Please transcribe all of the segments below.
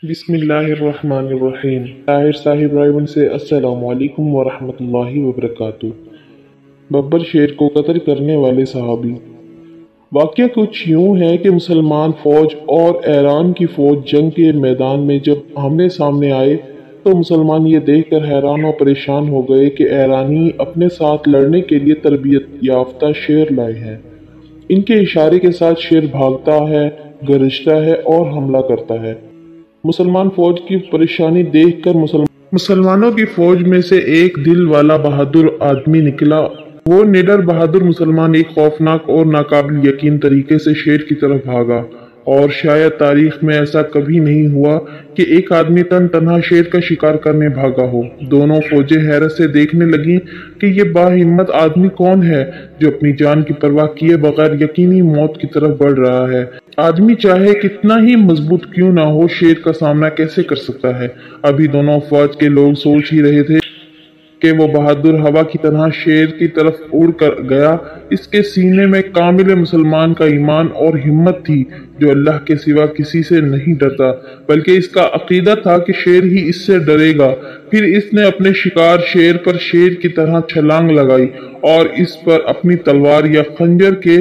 बिस्मिल्लाहिर्रहमानिर्रहीम। ताहिर साहिब रायवन से अस्सलामु अलैकुम वरहमतुल्लाहि वबरकातुहू। बब्बर शेर को कत्ल करने वाले सहाबी। वाक़या कुछ यूं है कि मुसलमान फ़ौज और ईरान की फ़ौज जंग के मैदान में जब आमने सामने आए तो मुसलमान ये देखकर हैरान और परेशान हो गए कि ईरानी अपने साथ लड़ने के लिए तरबियत याफ्ता शेर लाए हैं। इनके इशारे के साथ शेर भागता है, गरजता है और हमला करता है। मुसलमान फौज की परेशानी देखकर मुसलमानों की फौज में से एक दिल वाला बहादुर आदमी निकला। वो निडर बहादुर मुसलमान एक खौफनाक और नाकाबिल यकीन तरीके से शेर की तरफ भागा, और शायद तारीख में ऐसा कभी नहीं हुआ कि एक आदमी तन्हा शेर का शिकार करने भागा हो। दोनों फौजें हैरत से देखने लगीं कि ये बाहिम्मत आदमी कौन है जो अपनी जान की परवाह किए बगैर यकीनी मौत की तरफ बढ़ रहा है। आदमी चाहे कितना ही मजबूत क्यों ना हो, शेर का सामना कैसे कर सकता है। अभी दोनों फौज के लोग सोच ही रहे थे कि वो बहादुर हवा की तरह शेर की तरफ उड़ कर गया। इसके सीने में कामिल मुसलमान का ईमान और हिम्मत थी, जो अल्लाह के सिवा किसी से नहीं डरता, बल्कि इसका अकीदा था कि शेर ही इससे डरेगा। फिर इसने अपने शिकार शेर पर शेर की तरह छलांग लगाई और इस पर अपनी तलवार या खंजर के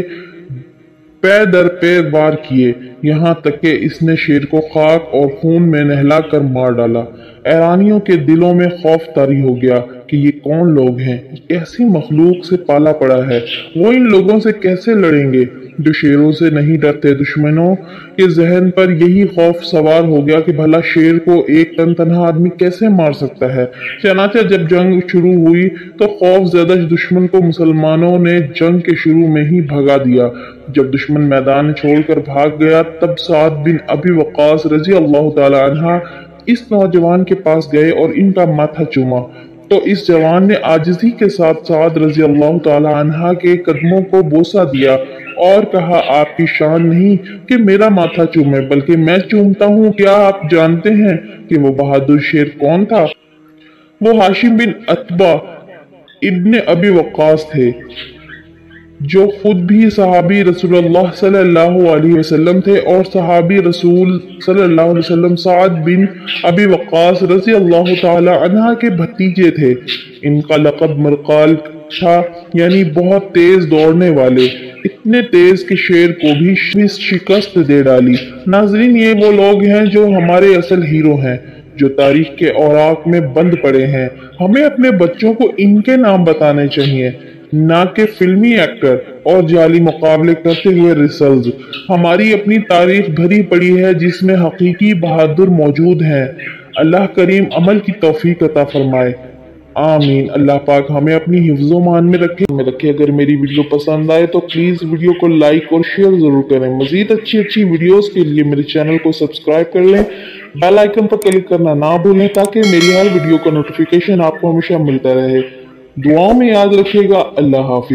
पैर दर पैर वार किए, यहाँ तक कि इसने शेर को खाक और खून में नहला कर मार डाला। ईरानियों के दिलों में खौफ तारी हो गया कि ये कौन लोग हैं, कैसी मखलूक से पाला पड़ा है। वो इन लोगों से कैसे लड़ेंगे जो शेरों से नहीं डरते। दुश्मनों के जहन पर यही खौफ सवार हो गया कि भला शेर को एक तन्हा आदमी कैसे मार सकता है। चनाचा जब जंग शुरू हुई तो खौफ ज़्यादा दुश्मन को मुसलमानों ने जंग के शुरू में ही भगा दिया। जब दुश्मन मैदान छोड़कर भाग गया तब साद बिन अबी वक्कास रजी अल्लाह तआला अन्हा इस नौजवान के पास गए और इनका माथा चूमा, तो इस जवान ने आजिज़ी के साथ साद रजी अल्लाह तआला अन्हा के कदमों को बोसा दिया और कहा, आपकी शान नहीं कि मेरा माथा चूमे, बल्कि मैं चूमता हूँ। क्या आप जानते हैं कि वो बहादुर शेर कौन था? वो हाशिम बिन अतबा इब्ने अबी वक्कास थे, जो खुद भी सहाबी रसूलुल्लाह सल्लल्लाहु अलैहि वसल्लम थे, और सहाबी रसूल सल्लल्लाहु अलैहि वसल्लम साद बिन अबी वक्कास रज़ी अल्लाह तआला अन्हा के भतीजे थे। इनका लक़ब मरकाल था, यानी बहुत तेज दौड़ने वाले, इतने तेज कि शेर को भी शिकस्त दे डाली। नाज़रीन, ये वो लोग हैं जो हमारे असल हीरो हैं, जो तारीख के औराक में बंद पड़े हैं। हमें अपने बच्चों को इनके नाम बताने चाहिए, ना कि फिल्मी एक्टर और जाली मुकाबले करते हुए रिसल्ट। हमारी अपनी तारीख भरी पड़ी है जिसमें हकीकी बहादुर मौजूद हैं। अल्लाह करीम अमल की तौफीक अता फरमाए, आमीन। अल्लाह पाक हमें अपनी हिफ्ज़ो मान में रखे। अगर मेरी वीडियो पसंद आए तो प्लीज़ वीडियो को लाइक और शेयर ज़रूर करें। मज़ीद अच्छी वीडियोस के लिए मेरे चैनल को सब्सक्राइब कर लें, बेल आइकन पर क्लिक करना ना भूलें ताकि मेरी हर वीडियो का नोटिफिकेशन आपको हमेशा मिलता रहे। दुआओं में याद रखिएगा। अल्लाह हाफिज़।